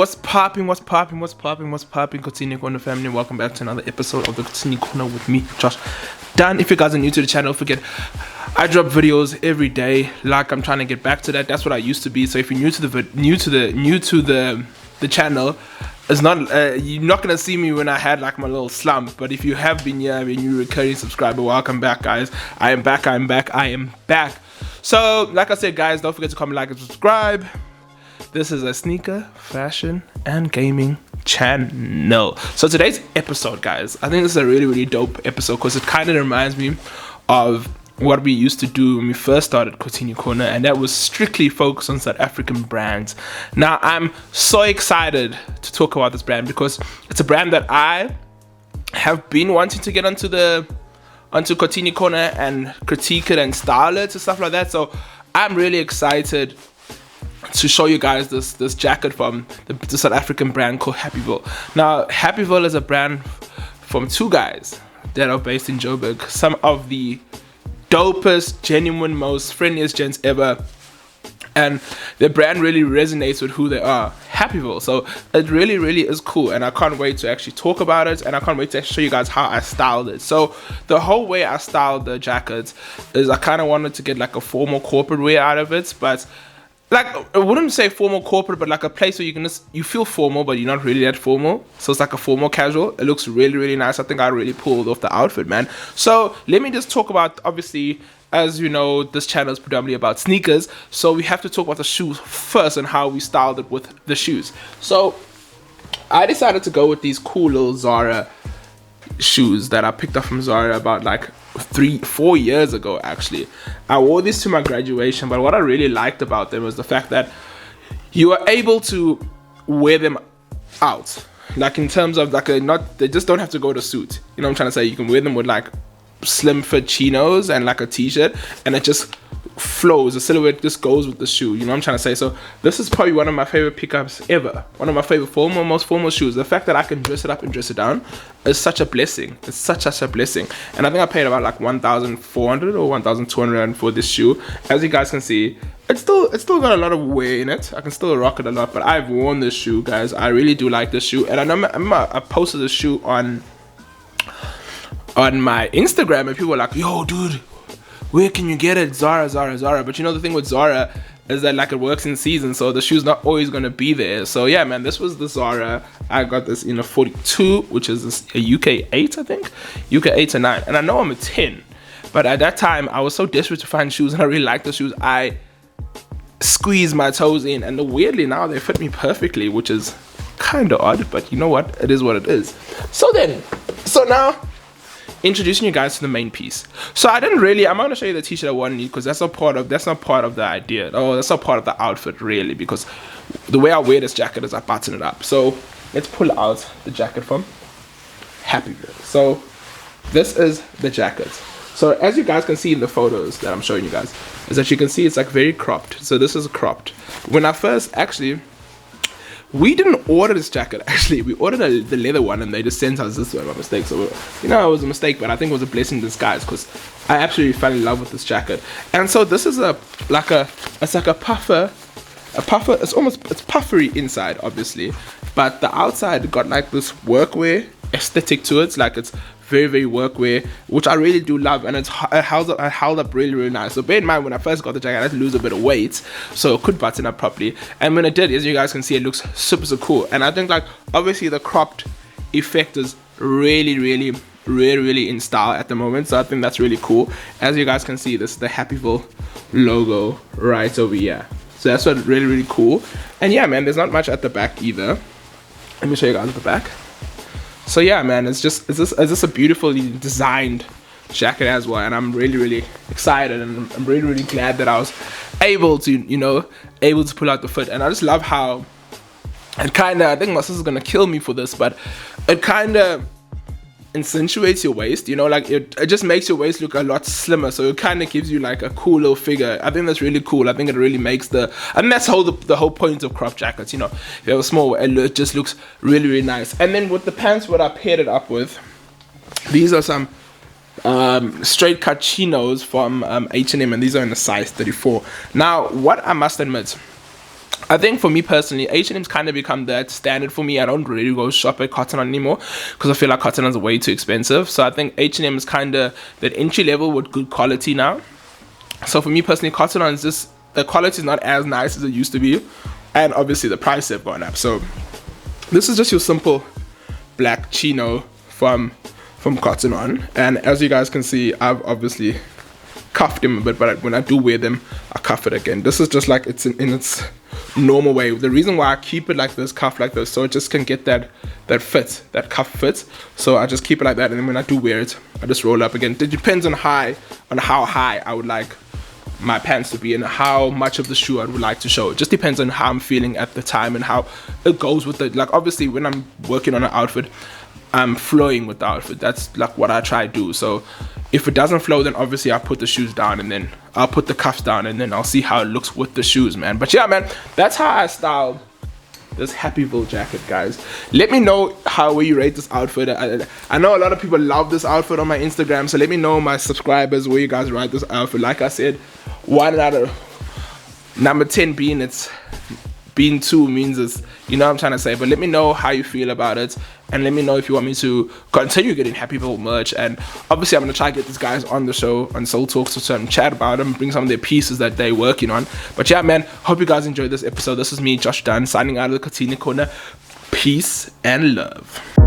what's popping? Kotini Korner family, welcome back to another episode of the Kotini Korner with me, Josh. Dan, if you guys are new to the channel, don't forget I drop videos every day. Like, I'm trying to get back to that. That's what I used to be. So if you're new to the channel, it's not you're not gonna see me when I had like my little slump. But if you have been here, and you're a recurring subscriber, welcome back, guys. I am back. So like I said, guys, don't forget to comment, like, and subscribe. This is a sneaker, fashion, and gaming channel. So today's episode, guys, I think this is a really dope episode because it kind of reminds me of what we used to do when we first started Kotini Korner, and that was strictly focused on South African brands. Now, I'm so excited to talk about this brand because it's a brand that I have been wanting to get onto Kotini Korner and critique it and style it and stuff like that. So I'm really excited to show you guys this jacket from the South African brand called happyville. Now, happyville is a brand from two guys that are based in Joburg. Some of the dopest, genuine, most friendliest gents ever, and their brand really resonates with who they are, happyville. So it really is cool, and I can't wait to actually talk about it, and I can't wait to show you guys how I styled it. So the whole way I styled the jacket is I kind of wanted to get like a formal corporate wear out of it, but like, I wouldn't say formal corporate, but like a place where you feel formal, but you're not really that formal. So it's like a formal casual. It looks really nice. I think I really pulled off the outfit, man. So let me just talk about, obviously, as you know, this channel is predominantly about sneakers. So we have to talk about the shoes first and how we styled it with the shoes. So I decided to go with these cool little Zara shoes that I picked up from Zara about like 3-4 years ago. Actually, I wore these to my graduation, but what I really liked about them was the fact that you are able to wear them out, like in terms of like they just don't have to go to suit, you know what I'm trying to say. You can wear them with like slim fit chinos and like a t-shirt, and it just flows. The silhouette just goes with the shoe, you know what I'm trying to say. So this is probably one of my favorite pickups ever, one of my favorite most formal shoes. The fact that I can dress it up and dress it down is such a blessing. It's such a blessing. And I think I paid about like 1,400 or 1,200 for this shoe. As you guys can see, it's still got a lot of wear in it. I can still rock it a lot, but I've worn this shoe, guys. I really do like this shoe, and I remember I posted this shoe on my Instagram, and people were like, yo dude, where can you get it? Zara. But you know, the thing with Zara is that like it works in season, so the shoe's not always gonna be there. So yeah, man, this was the Zara. I got this in a 42, which is a UK 8, I think, UK 8 or 9, and I know I'm a 10, but at that time I was so desperate to find shoes, and I really liked the shoes. I squeezed my toes in, and weirdly now they fit me perfectly, which is kind of odd, but you know what, it is what it is. So now introducing you guys to the main piece. So I'm going to show you the t-shirt I wanted because that's not part of the idea. Oh, that's not part of the outfit really, because the way I wear this jacket is I button it up. So let's pull out the jacket from happyville. So this is the jacket. So as you guys can see in the photos that I'm showing you guys, is that you can see it's like very cropped. So this is cropped. When I first we didn't order this jacket, actually. We ordered the leather one, and they just sent us this one by mistake. So, you know, it was a mistake, but I think it was a blessing in disguise because I absolutely fell in love with this jacket. And so this is it's like a puffer. It's puffery inside, obviously, but the outside got like this workwear aesthetic to it. It's like it's very workwear, which I really do love, and it held up really nice. So bear in mind, when I first got the jacket, I had to lose a bit of weight, so it could button up properly, and when it did, as you guys can see, it looks super cool. And I think like obviously the cropped effect is really in style at the moment, so I think that's really cool. As you guys can see, this is the happyville logo right over here, so that's what really cool. And yeah, man, there's not much at the back either. Let me show you guys at the back. So yeah, man, it's just a beautifully designed jacket as well, and I'm really excited, and I'm really glad that I was able to pull out the fit. And I just love how it kind of, I think my sister's gonna kill me for this, but it kind of accentuates your waist, you know, like it just makes your waist look a lot slimmer, so it kind of gives you like a cool little figure. I think that's really cool. I think it really makes the that's the whole point of crop jackets, you know. If you have a small, it just looks really nice. And then with the pants, what I paired it up with, these are some straight cut chinos from H&M, and these are in a size 34. Now, what I must admit, I think for me personally, H&M's kind of become that standard for me. I don't really go shop at Cotton On anymore because I feel like Cotton On's way too expensive. So I think H&M is kind of that entry level with good quality now. So for me personally, Cotton On is just, the quality is not as nice as it used to be, and obviously the price have gone up. So this is just your simple black chino from Cotton On, and as you guys can see, I've obviously cuffed them a bit, but when I do wear them, I cuff it again. This is just like it's in its normal way. The reason why I keep it like this, cuff like this, so it just can get that fit, that cuff fit. So I just keep it like that, and then when I do wear it, I just roll up again. It depends on how high I would like my pants to be and how much of the shoe I would like to show. It just depends on how I'm feeling at the time and how it goes with it. Like obviously when I'm working on an outfit, I'm flowing with the outfit. That's like what I try to do. So if it doesn't flow, then obviously I'll put the shoes down, and then I'll put the cuffs down, and then I'll see how it looks with the shoes, man. But yeah, man, that's how I style this happyville jacket, guys. Let me know how you rate this outfit. I know a lot of people love this outfit on my Instagram, so let me know, my subscribers, where you guys rate this outfit. Like I said, 1 out of number 10 being it's being 2 means it's, you know what I'm trying to say. But let me know how you feel about it, and let me know if you want me to continue getting happyville merch. And obviously I'm gonna try to get these guys on the show on Soul Talks to some chat about them, bring some of their pieces that they're working on. But yeah, man, hope you guys enjoyed this episode. This is me, Josh Dunn, signing out of the Kotini Korner. Peace and love.